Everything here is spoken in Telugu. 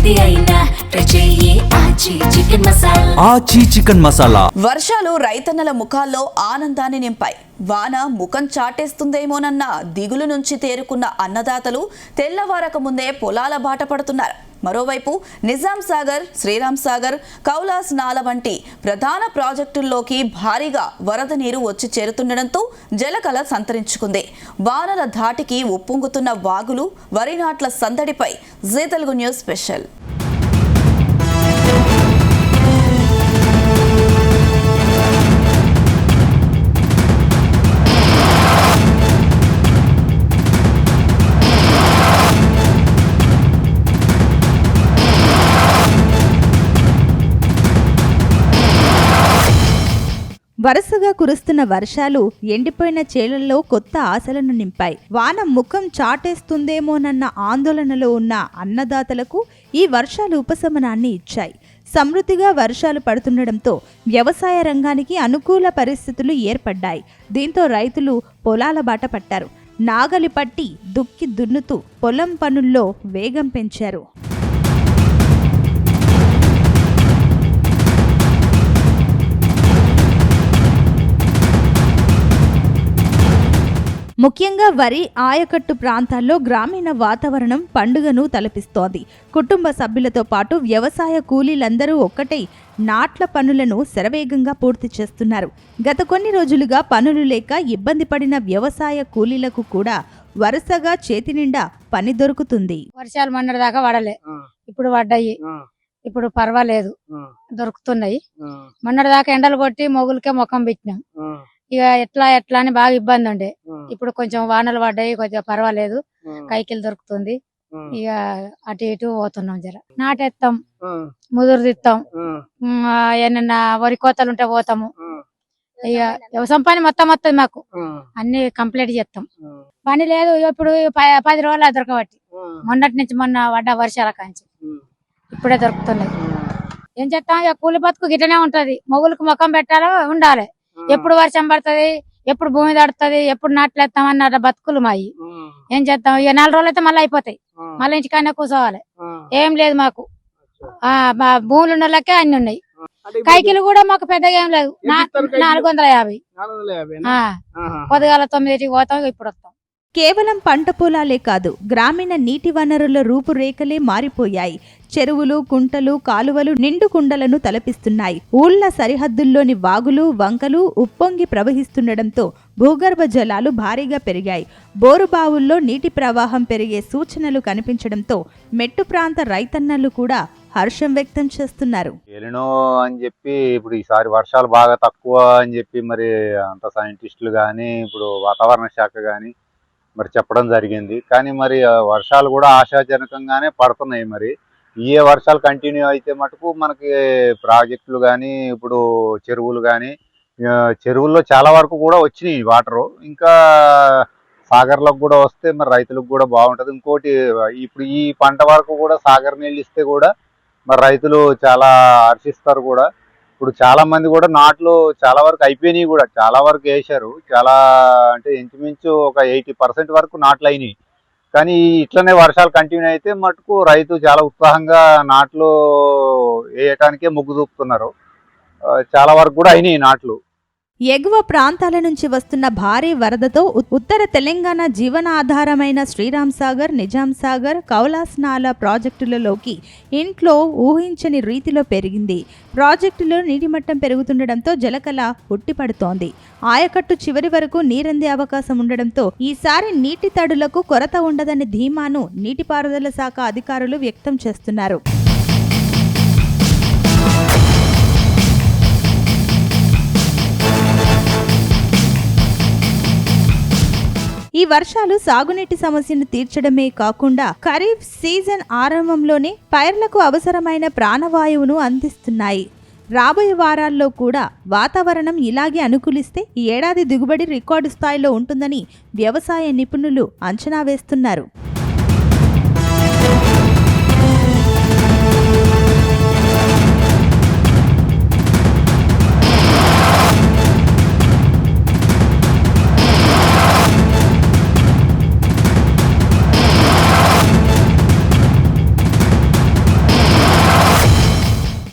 ఏది అయినా ట్రై చెయ్యి ఆచి చికెన్ మసాలా. వర్షాలు రైతన్నల ముఖాల్లో ఆనందాన్ని నింపాయి. వాన ముఖం చాటేస్తుందేమోనన్న దిగులు నుంచి తేరుకున్న అన్నదాతలు తెల్లవారక ముందే పొలాల బాట పడుతున్నారు. మరోవైపు నిజాం సాగర్, శ్రీరామ్ సాగర్, కౌలాస్ నాల వంటి ప్రధాన ప్రాజెక్టుల్లోకి భారీగా వరద నీరు వచ్చి చేరుతుండటంతో జలకళ సంతరించుకుంది. వానల ధాటికి ఉప్పొంగుతున్న వాగులు, వరి నాట్ల సందడిపై జీ తెలుగు న్యూస్ స్పెషల్. వరుసగా కురుస్తున్న వర్షాలు ఎండిపోయిన చేలల్లో కొత్త ఆశలను నింపాయి. వాన ముఖం చాటేస్తుందేమోనన్న ఆందోళనలో ఉన్న అన్నదాతలకు ఈ వర్షాలు ఉపశమనాన్ని ఇచ్చాయి. సమృద్ధిగా వర్షాలు పడుతుండటంతో వ్యవసాయ రంగానికి అనుకూల పరిస్థితులు ఏర్పడ్డాయి. దీంతో రైతులు పొలాల బాట పట్టారు. నాగలి పట్టి దుక్కి దున్నుతూ పొలం పనుల్లో వేగం పెంచారు. ముఖ్యంగా వరి, ఆయకట్టు ప్రాంతాల్లో గ్రామీణ వాతావరణం పండుగను తలపిస్తోంది. కుటుంబ సభ్యులతో పాటు వ్యవసాయ కూలీలందరూ ఒక్కటై నాట్ల పనులను శరవేగంగా పూర్తి చేస్తున్నారు. గత కొన్ని రోజులుగా పనులు లేక ఇబ్బంది పడిన వ్యవసాయ కూలీలకు కూడా వరుసగా చేతి నిండా పని దొరుకుతుంది. వర్షాలు మొన్నటి దాకా పడలే, ఇప్పుడు పడ్డాయి. ఇప్పుడు పర్వాలేదు, దొరుకుతున్నాయి. మొన్నటి దాకా ఎండలు కొట్టి మొగులకే ముఖం పెట్టినాం. ఇక ఎట్లా అని బాగా ఇబ్బంది ఉండే. ఇప్పుడు కొంచెం వానలు పడ్డాయి, కొంచెం పర్వాలేదు, కైకిలు దొరుకుతుంది. ఇక అటు ఇటు పోతున్నాం. జర నాటేస్తాం, ముదురు తిత్తాం, ఏమన్నా వరి కోతలు ఉంటే పోతాము. ఇక వ్యవసాయం పని మొత్తం వస్తుంది మాకు, అన్ని కంప్లీట్ చేస్తాం. పని లేదు, ఇప్పుడు 10 రోజులు దొరకబట్టి మొన్నటి నుంచి మొన్న పడ్డ వర్షాల కాంచి ఇప్పుడే దొరుకుతున్నాయి. ఏం చేస్తాం, ఇక కూలి బతుకు గిట్టనే ఉంటది. మొగులకు ముఖం పెట్టాలో ఉండాలి. ఎప్పుడు వర్షం పడుతుంది, ఎప్పుడు భూమి తడుతుంది, ఎప్పుడు నాట్లేస్తామన్న బతుకులు మాయి. ఏం చేస్తాం, ఇక 4 రోజులు అయితే మళ్ళీ అయిపోతాయి. మళ్ళీ ఇంటికన్నా కూర్చోవాలి. ఏం లేదు మాకు, భూములు ఉన్న వాళ్ళకే అన్ని ఉన్నాయి. కైకిలు కూడా మాకు పెద్దగా ఏం లేదు, 450. పొద్దుగాల 9కి పోతాం, ఇప్పుడు వస్తాం. కేవలం పంట పొలాలే కాదు, గ్రామీణ నీటి వనరుల రూపురేఖలే మారిపోయాయి. చెరువులు, కుంటలు, కాలువలు నిండు కుండలను తలపిస్తున్నాయి. ఊళ్ల సరిహద్దుల్లోని వాగులు, వంకలు ఉప్పొంగి ప్రవహిస్తుండటంతో భూగర్భ జలాలు భారీగా పెరిగాయి. బోరుబావుల్లో నీటి ప్రవాహం పెరిగే సూచనలు కనిపించడంతో మెట్టు ప్రాంత రైతన్నలు కూడా హర్షం వ్యక్తం చేస్తున్నారు. ఎలినో అని చెప్పి ఇప్పుడు ఈసారి వర్షాలు బాగా తక్కువ అని చెప్పి మరి అంత సైంటిస్టులు కానీ ఇప్పుడు వాతావరణ శాఖ కానీ మరి చెప్పడం జరిగింది. కానీ మరి వర్షాలు కూడా ఆశాజనకంగానే పడుతున్నాయి. మరి ఏ వర్షాలు కంటిన్యూ అయితే మటుకు మనకి ప్రాజెక్టులు కానీ ఇప్పుడు చెరువులు కానీ, చెరువుల్లో చాలా వరకు కూడా వచ్చినాయి వాటరు. ఇంకా సాగర్లకు కూడా వస్తే మరి రైతులకు కూడా బాగుంటుంది. ఇంకోటి ఇప్పుడు ఈ పంట వరకు కూడా సాగర్ నీళ్ళు ఇస్తే కూడా మరి రైతులు చాలా హర్షిస్తారు కూడా. ఇప్పుడు చాలా మంది కూడా నాట్లు చాలా వరకు అయిపోయినాయి కూడా, చాలా వరకు వేశారు. చాలా అంటే ఇంచుమించు ఒక 80% వరకు నాట్లు అయినాయి. కానీ ఇట్లనే వర్షాలు కంటిన్యూ అయితే మటుకు రైతు చాలా ఉత్సాహంగా నాట్లు వేయటానికే మొగ్గు చూపుతున్నారు. చాలా వరకు కూడా అయినాయి నాట్లు. ఎగువ ప్రాంతాల నుంచి వస్తున్న భారీ వరదతో ఉత్తర తెలంగాణ జీవనాధారమైన శ్రీరామ్ సాగర్, నిజాం సాగర్, కౌలాస్ నాల ప్రాజెక్టులలోకి ఇంట్లో ఊహించని రీతిలో పెరిగింది. ప్రాజెక్టులో నీటి మట్టం పెరుగుతుండటంతో జలకళ ఉట్టిపడుతోంది. ఆయకట్టు చివరి వరకు నీరందే అవకాశం ఉండడంతో ఈసారి నీటి తడులకు కొరత ఉండదనే ధీమాను నీటిపారుదల శాఖ అధికారులు వ్యక్తం చేస్తున్నారు. ఈ వర్షాలు సాగునీటి సమస్యను తీర్చడమే కాకుండా ఖరీఫ్ సీజన్ ఆరంభంలోనే పైర్లకు అవసరమైన ప్రాణవాయువును అందిస్తున్నాయి. రాబోయే వారాల్లో కూడా వాతావరణం ఇలాగే అనుకూలిస్తే ఈ ఏడాది దిగుబడి రికార్డు స్థాయిలో ఉంటుందని వ్యవసాయ నిపుణులు అంచనా వేస్తున్నారు.